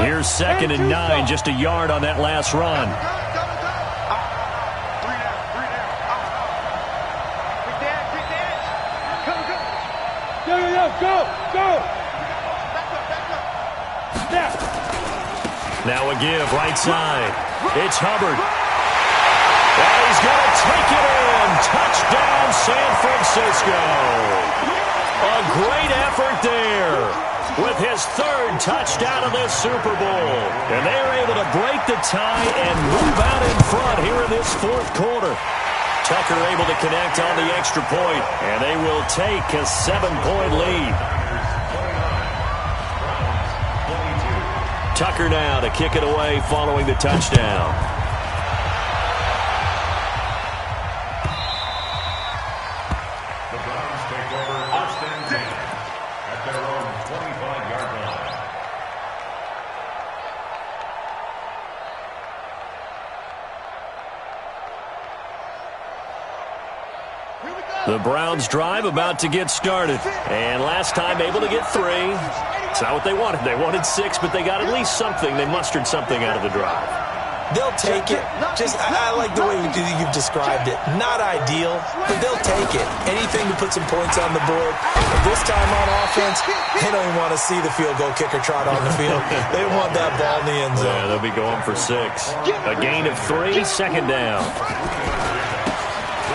Here's 2nd and 9, just a yard on that last run. Go! Now a give, right side. It's Hubbard. And he's going to take it in. Touchdown, San Francisco. A great effort there with his 3rd touchdown of this Super Bowl. And they're able to break the tie and move out in front here in this 4th quarter. Tucker able to connect on the extra point, and they will take a 7-point lead. Tucker now to kick it away following the touchdown. The Browns take over 1st and 10 at their own 25-yard line. The Browns drive about to get started. And last time able to get 3. It's not what they wanted. They wanted 6, but they got at least something. They mustered something out of the drive. They'll take it. I like the way you've described it. Not ideal, but they'll take it. Anything to put some points on the board. But this time on offense, they don't even want to see the field goal kicker trot on the field. They want that ball in the end zone. Yeah, they'll be going for 6. A gain of 3, 2nd down.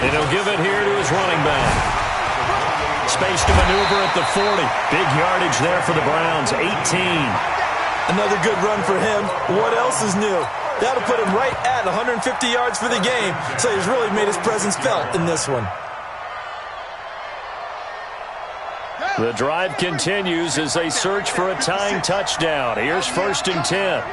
And he'll give it here to his running back. Space to maneuver at the 40. Big yardage there for the Browns, 18. Another good run for him. What else is new? That'll put him right at 150 yards for the game. So he's really made his presence felt in this one. The drive continues as they search for a tying touchdown. Here's 1st and 10.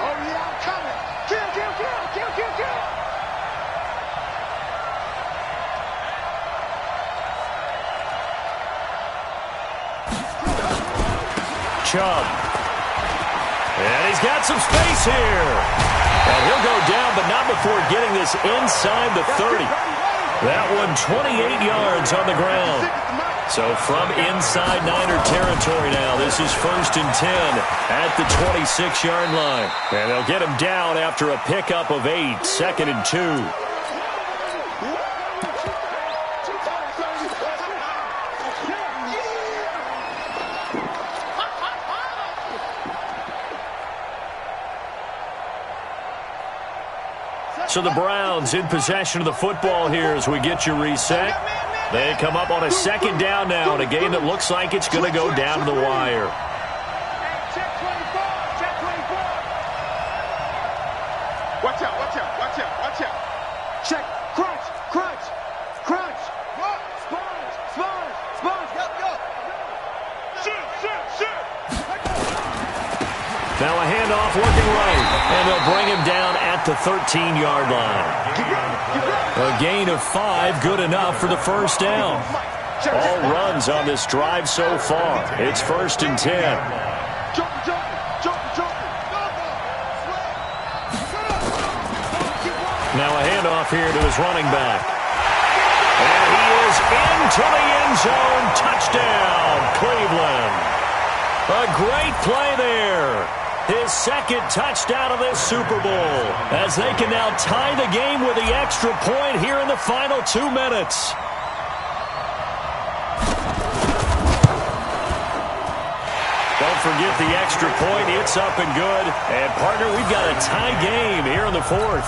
Chubb. And he's got some space here. And he'll go down, but not before getting this inside the 30. That one 28 yards on the ground. So from inside Niner territory now, this is 1st and 10 at the 26-yard line. And they'll get him down after a pickup of 8, 2nd and 2. So the Browns in possession of the football here as we get you reset. They come up on a 2nd down now in a game that looks like it's going to go down to the wire. Check 24. Check 24. Watch out, watch out, watch out, watch out. Check. Crunch, crunch, crunch. Sponge, sponge, sponge. Go. Shoot. Now a handoff looking right, and they'll bring him down at the 13-yard line. A gain of 5, good enough for the first down. All runs on this drive so far. It's 1st and 10. Now a handoff here to his running back. And he is into the end zone. Touchdown, Cleveland. A great play there. His 2nd touchdown of this Super Bowl, as they can now tie the game with the extra point here in the final 2 minutes. Don't forget the extra point. It's up and good. And, partner, we've got a tie game here in the 4th.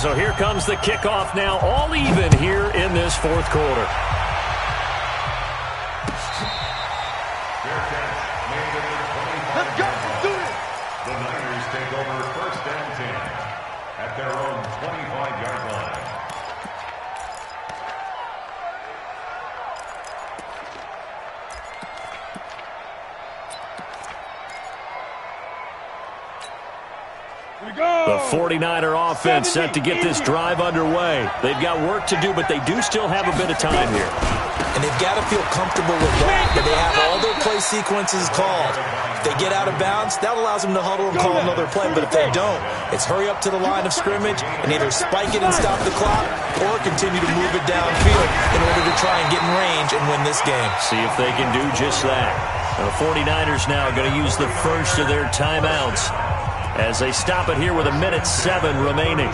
So here comes the kickoff now, all even here in this 4th quarter. Let's go. Do it. The Niners take over 1st and 10 at their own 25-yard line. The 49er offense set to get this drive underway. They've got work to do, but they do still have a bit of time here. And they've got to feel comfortable with that they have all their play sequences called. If they get out of bounds, that allows them to huddle and call another play. But if they don't, it's hurry up to the line of scrimmage and either spike it and stop the clock or continue to move it downfield in order to try and get in range and win this game. See if they can do just that. The 49ers now are going to use the first of their timeouts as they stop it here with 1:07 remaining.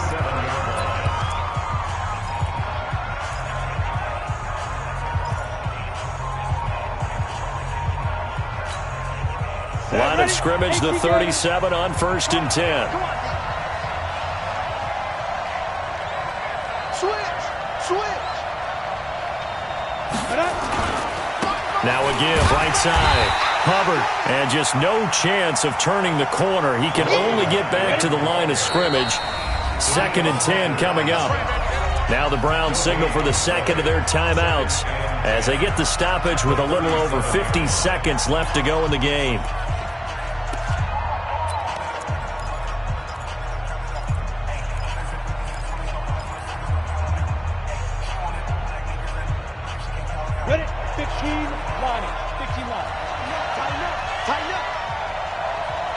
Line of scrimmage, the 37 on 1st and 10. Switch. Now a give, right side. Hubbard, and just no chance of turning the corner. He can only get back to the line of scrimmage. 2nd and 10 coming up. Now the Browns signal for the 2nd of their timeouts as they get the stoppage with a little over 50 seconds left to go in the game. Ready? 15 lining. 15 line. Tighten up.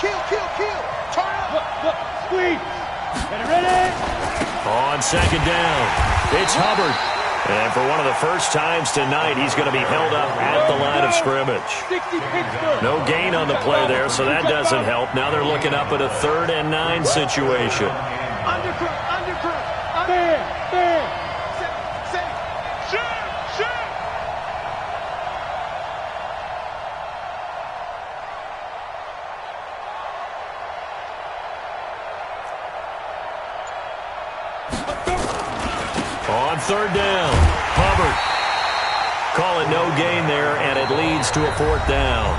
Kill. Turn up. Look. Squeeze. Ready? On 2nd down, it's Hubbard. And for one of the first times tonight, he's going to be held up at the line of scrimmage. No gain on the play there, so that doesn't help. Now they're looking up at a 3rd and 9 situation. Undercrook. Fair. Shoot. On 3rd down, Hubbard. Call it no gain there, and it leads to a 4th down.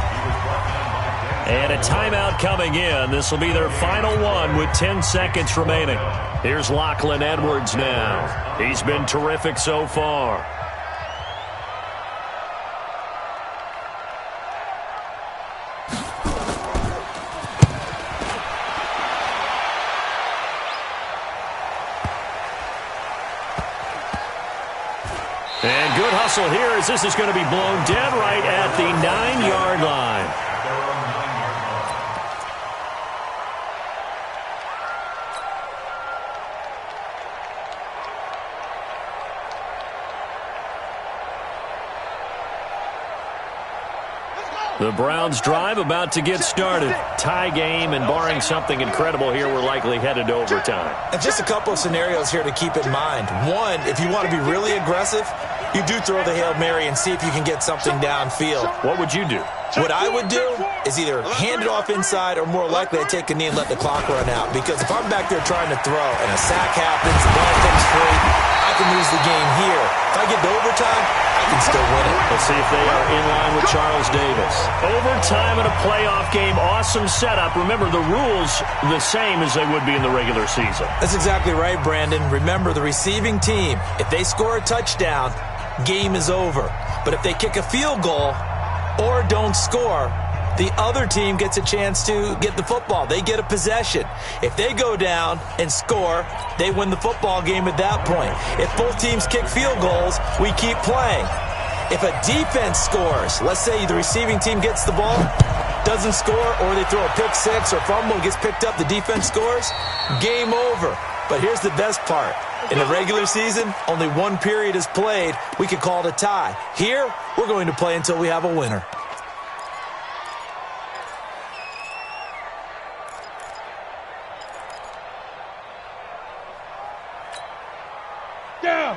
And a timeout coming in. This will be their final one with 10 seconds remaining. Here's Lachlan Edwards now. He's been terrific so far. And good hustle here as this is going to be blown dead right at the 9-yard line. The Browns drive about to get started. Tie game, and barring something incredible here, we're likely headed to overtime. And just a couple of scenarios here to keep in mind. One, if you want to be really aggressive, you do throw the Hail Mary and see if you can get something downfield. What would you do? What I would do is either hand it off inside or more likely I take a knee and let the clock run out. Because if I'm back there trying to throw and a sack happens, the ball comes free, I can lose the game here. If I get to overtime, I can still win it. Let's see if they are in line with Charles Davis. Overtime in a playoff game, awesome setup. Remember, the rules the same as they would be in the regular season. That's exactly right, Brandon. Remember, the receiving team, if they score a touchdown, game is over. But if they kick a field goal or don't score, the other team gets a chance to get the football. They get a possession. If they go down and score, they win the football game at that point. If both teams kick field goals, we keep playing. If a defense scores, let's say the receiving team gets the ball, doesn't score, or they throw a pick six or fumble, gets picked up, the defense scores, game over. But here's the best part. In the regular season, only one period is played. We could call it a tie. Here, we're going to play until we have a winner.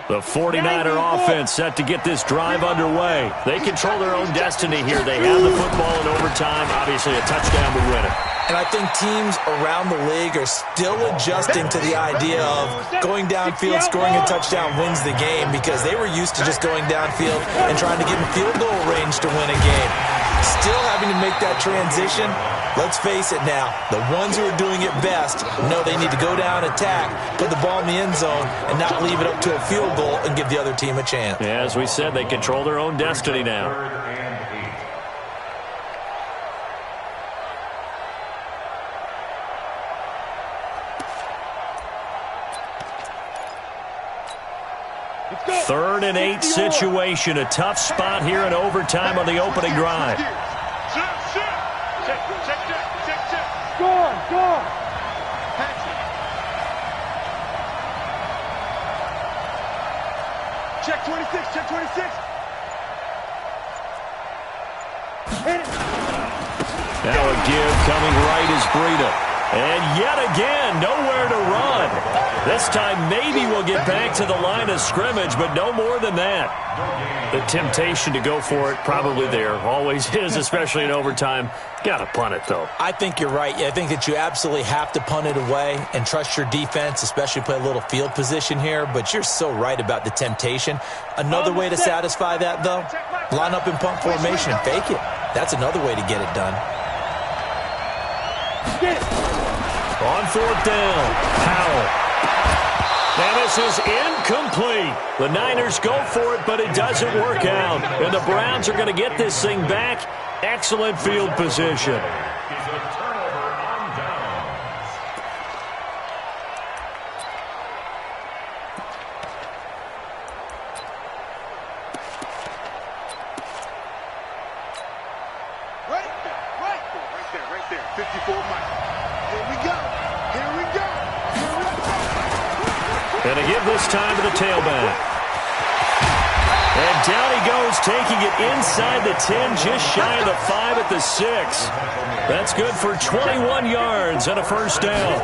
The 49er offense set to get this drive underway. They control their own destiny here. They have the football in overtime. Obviously, a touchdown would win it. And I think teams around the league are still adjusting to the idea of going downfield, scoring a touchdown wins the game, because they were used to just going downfield and trying to get in field goal range to win a game. Still having to make that transition. Let's face it now, the ones who are doing it best know they need to go down, attack, put the ball in the end zone, and not leave it up to a field goal and give the other team a chance. Yeah, as we said, they control their own destiny now. Third and 8 situation, a tough spot here in overtime on the opening drive. Score! Check 26, check 26. Hit it. Now a give coming right is Breida. And yet again, nowhere to run. This time maybe we'll get back to the line of scrimmage, but no more than that. The temptation to go for it probably there. Always is, especially in overtime. Got to punt it, though. I think you're right. I think that you absolutely have to punt it away and trust your defense, especially play a little field position here. But you're so right about the temptation. Another way to satisfy that, though, line up in punt formation and fake it. That's another way to get it done. On fourth down, Powell. And this is incomplete. The Niners go for it, but it doesn't work out. And the Browns are going to get this thing back. Excellent field position. Right there. 54 Mike. Here we go. And a give this time to the tailback. And down he goes, taking it inside the 10, just shy of the 5 at the 6. That's good for 21 yards and a first down.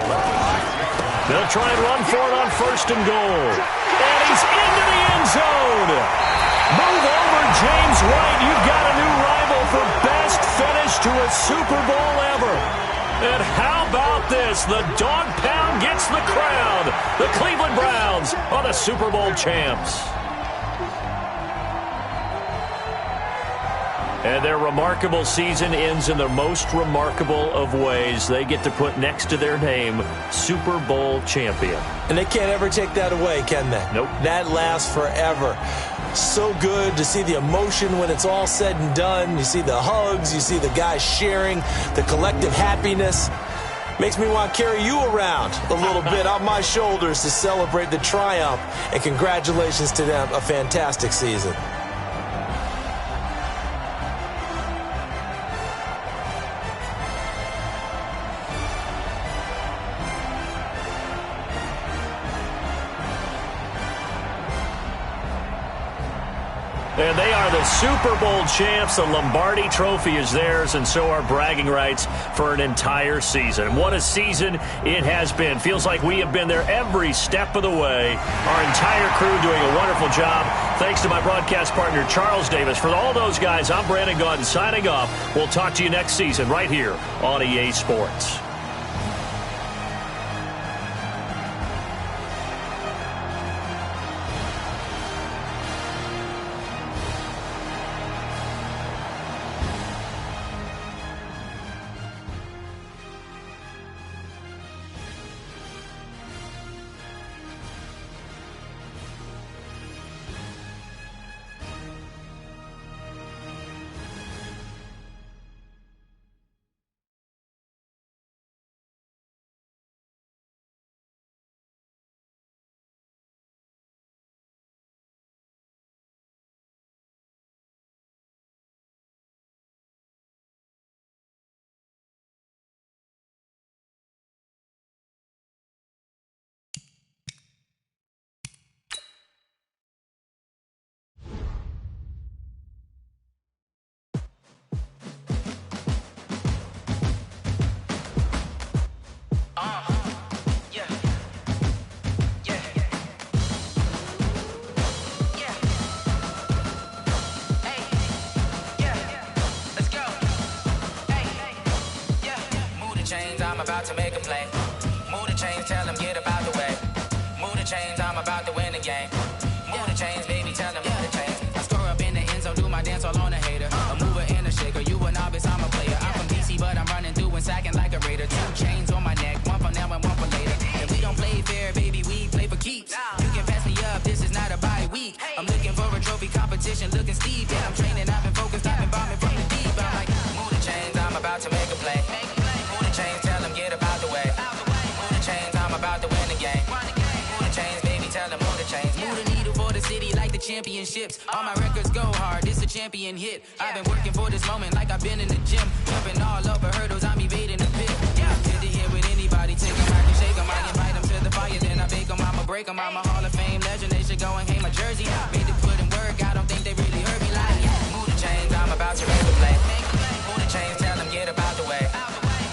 They'll try and run for it on first and goal. And he's into the end zone. Move over, James White. You've got a new rival for best finish to a Super Bowl ever. And how about this? The dog pound gets the crown. The Cleveland Browns are the Super Bowl champs. And their remarkable season ends in the most remarkable of ways. They get to put next to their name, Super Bowl champion. And they can't ever take that away, can they? Nope. That lasts forever. So good to see the emotion when it's all said and done. You see the hugs. You see the guys sharing, the collective happiness. Makes me want to carry you around a little bit on my shoulders to celebrate the triumph. And congratulations to them, a fantastic season. And they are the Super Bowl champs. The Lombardi Trophy is theirs, and so are bragging rights for an entire season. What a season it has been. Feels like we have been there every step of the way. Our entire crew doing a wonderful job. Thanks to my broadcast partner, Charles Davis. For all those guys, I'm Brandon Gaudin signing off. We'll talk to you next season right here on EA Sports. I'm about to make a play. Move the chains, tell them get about the way. Move the chains, I'm about to win the game. Move the chains, baby, tell them move the chains. I score up in the end zone, do my dance all on a hater. A mover and a shaker, you a novice, I'm a player. I'm from DC, but I'm running through and sacking like a raider. 2 chains on my neck, one for now and one for later. And we don't play fair, baby, we play for keeps. You can pass me up, this is not a bye week. I'm looking for a trophy competition, looking steep. Yeah, I'm training, I've been focused, I've been bombing from the deep. I'm like, move the chains, I'm about to make a play. Move the chains, tell them get about the way. Move the chains, I'm about to win the game. Move the chains, baby, tell them move the chains. Move the needle for the city like the championships. All my records go hard, this a champion hit. I've been working for this moment like I've been in the gym. Jumping all over hurdles, I'm evading the pit. Good to hear with anybody, take them, I can shake them. I invite them to the fire, then I bake them, I'ma break them. I'm a Hall of Fame legend, they should go and hang my jersey. Made to put in work, I don't think they really heard me like. Move the chains, I'm about to make a play. Move the chains, tell them get about the way.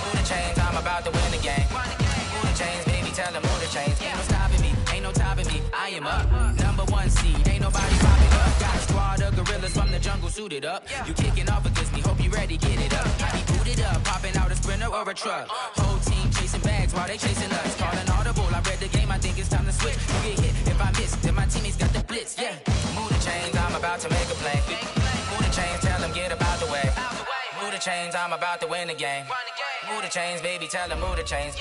Move the chains, I'm about to win the game. Move the chains, baby, tell them move the chains. Ain't no stopping me, ain't no topping me. I am up, number 1 seed, ain't nobody popping up. Got a squad of gorillas from the jungle suited up. You kicking off against me, hope you ready, get it up. I be booted up, popping out a sprinter or a truck. Whole team chasing bags while they chasing us. Calling audible, I read the game, I think it's time to switch. You get hit if I miss, then my teammates got the blitz. Yeah, move the chains, I'm about to make a play. Move the chains, tell them get about the way. Move the chains, I'm about to win the game. Move the chains, baby, tell them move the chains.